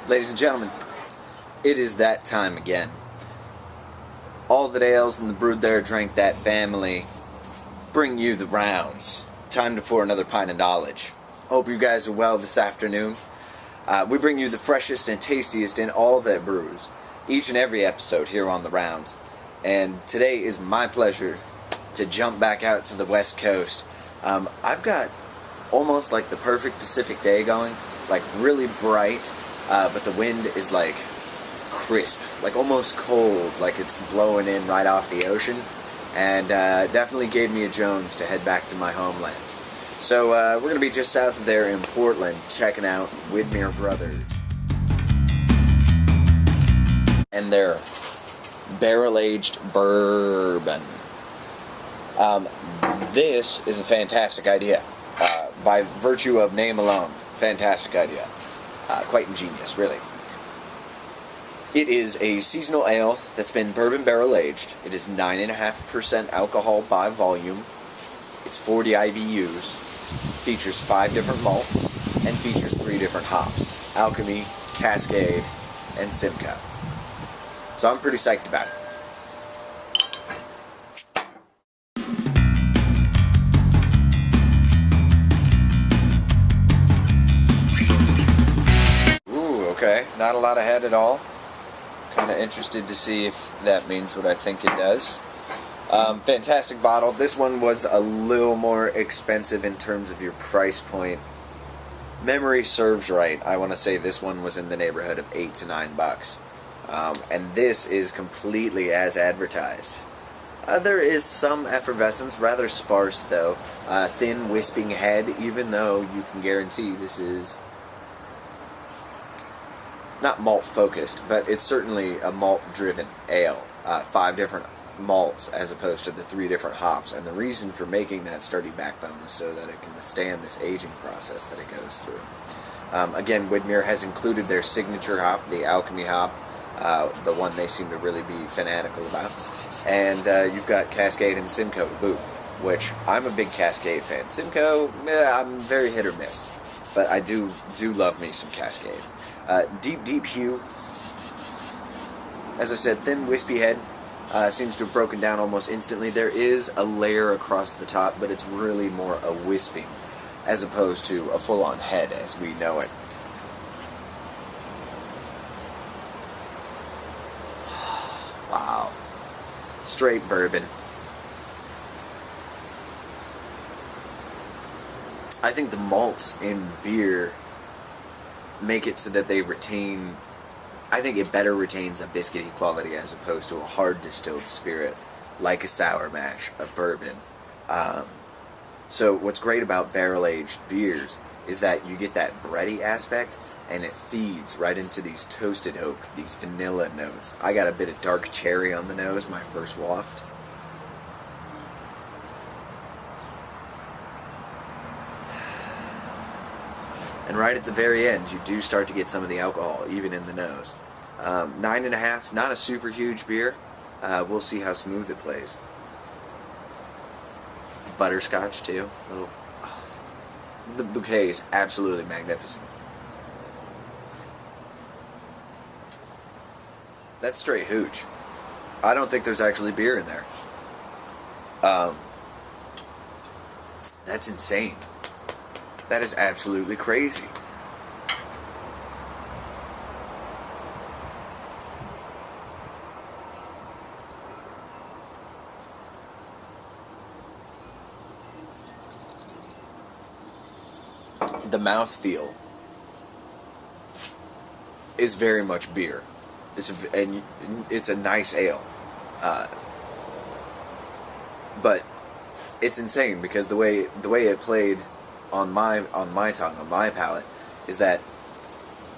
Ladies and gentlemen, it is that time again. All the Ales and the Brewed-There-Drank-That family bring you the rounds. Time to pour another pint of knowledge. Hope you guys are well this afternoon. We bring you the freshest and tastiest in all that brews, each and every episode here on the rounds. And today is my pleasure to jump back out to the West Coast. I've got almost like the perfect Pacific day going, like really bright, but the wind is like crisp, like almost cold, like it's blowing in right off the ocean, and definitely gave me a Jones to head back to my homeland. So we're going to be just south of there in Portland, checking out Widmer Brothers and their barrel-aged bourbon. This is a fantastic idea. By virtue of name alone, fantastic idea. Quite ingenious, really. It is a seasonal ale that's been bourbon barrel aged. It is 9.5% alcohol by volume. It's 40 IBUs. Features 5 different malts and features 3 different hops: Alchemy, Cascade, and Simcoe. So I'm pretty psyched about it. Okay, not a lot of head at all. Kind of interested to see if that means what I think it does. Fantastic bottle. This one was a little more expensive in terms of your price point. Memory serves right. I want to say this one was in the neighborhood of $8 to $9. And this is completely as advertised. There is some effervescence, rather sparse though. Thin, wisping head, even though you can guarantee this is not malt focused, but it's certainly a malt driven ale. 5 different malts as opposed to the 3 different hops, and the reason for making that sturdy backbone is so that it can withstand this aging process that it goes through. Again, Widmer has included their signature hop, the Alchemy hop, the one they seem to really be fanatical about, and you've got Cascade and Simcoe to boot, which I'm a big Cascade fan. Simcoe, I'm very hit or miss, but I do love me some Cascade. Deep hue. As I said, thin, wispy head. Seems to have broken down almost instantly. There is a layer across the top, but it's really more a wisping as opposed to a full-on head as we know it. Wow. Straight bourbon. I think the malts in beer make it so that they retain, I think it better retains a biscuity quality as opposed to a hard distilled spirit like a sour mash of bourbon. So what's great about barrel-aged beers is that you get that bready aspect, and it feeds right into these toasted oak, these vanilla notes. I got a bit of dark cherry on the nose, my first waft. And right at the very end, you do start to get some of the alcohol, even in the nose. 9.5, not a super huge beer. We'll see how smooth it plays. Butterscotch, too. The bouquet is absolutely magnificent. That's straight hooch. I don't think there's actually beer in there. That's insane. That is absolutely crazy. The mouthfeel is very much beer. It's a nice ale. But it's insane because the way it played on my tongue, on my palate, is that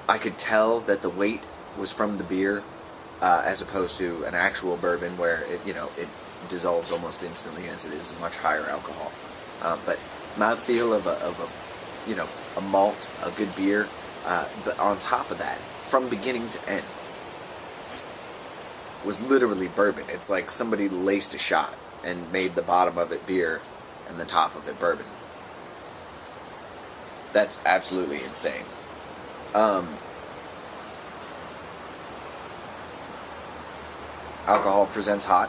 I could tell that the weight was from the beer, as opposed to an actual bourbon where it dissolves almost instantly, as it is much higher alcohol. But mouthfeel of a malt, a good beer, but on top of that, from beginning to end, was literally bourbon. It's like somebody laced a shot and made the bottom of it beer and the top of it bourbon. That's absolutely insane. Alcohol presents hot.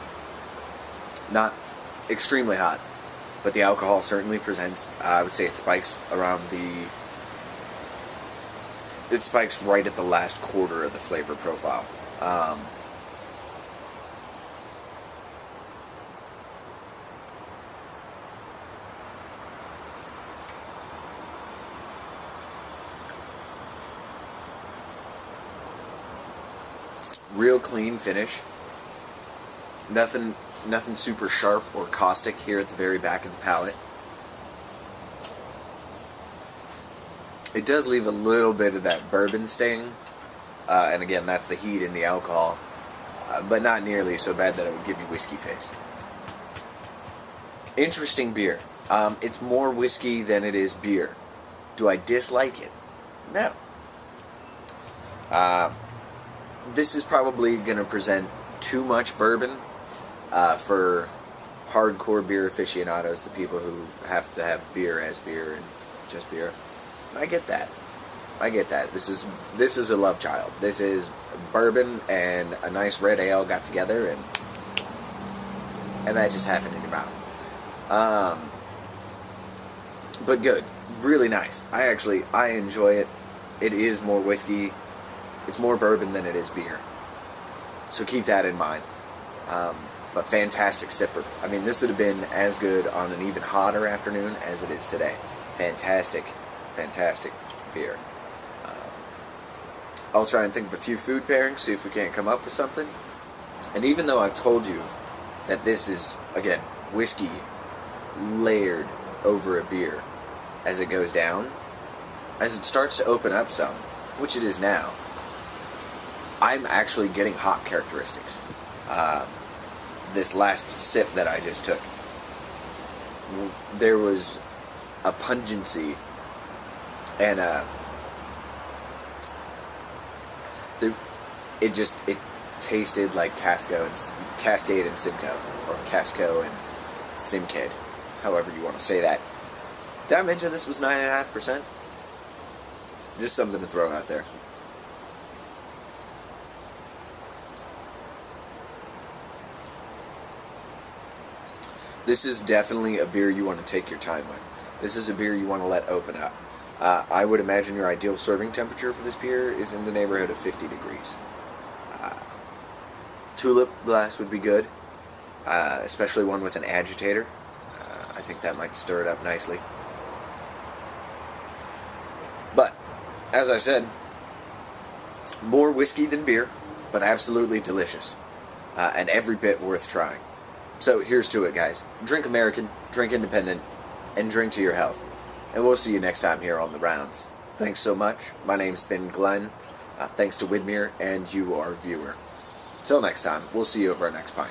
Not extremely hot, but the alcohol certainly presents. I would say it spikes around the... It spikes right at the last quarter of the flavor profile. Real clean finish. Nothing super sharp or caustic here at the very back of the palate. It does leave a little bit of that bourbon sting, and again, that's the heat in the alcohol, but not nearly so bad that it would give you whiskey face. Interesting beer. It's more whiskey than it is beer. Do I dislike it? No. This is probably going to present too much bourbon for hardcore beer aficionados, the people who have to have beer as beer and just beer. I get that. I get that. This is a love child. This is bourbon and a nice red ale got together, and that just happened in your mouth. But good. Really nice. I enjoy it. It is more whiskey. It's more bourbon than it is beer. So keep that in mind. But fantastic sipper. I mean, this would have been as good on an even hotter afternoon as it is today. Fantastic, fantastic beer. I'll try and think of a few food pairings, see if we can't come up with something. And even though I've told you that this is, again, whiskey layered over a beer as it goes down, as it starts to open up some, which it is now, I'm actually getting hop characteristics. This last sip that I just took, there was a pungency and it tasted like Cascade and Simcoe, or Casco and Simcade, however you want to say that. Did I mention this was 9.5%? Just something to throw out there. This is definitely a beer you want to take your time with. This is a beer you want to let open up. I would imagine your ideal serving temperature for this beer is in the neighborhood of 50 degrees. Tulip glass would be good, especially one with an agitator. I think that might stir it up nicely. But, as I said, more whiskey than beer, but absolutely delicious, and every bit worth trying. So here's to it, guys. Drink American, drink independent, and drink to your health. And we'll see you next time here on The Rounds. Thanks so much. My name's been Glenn. Thanks to Widmer and you, our viewer. Till next time, we'll see you over our next pint.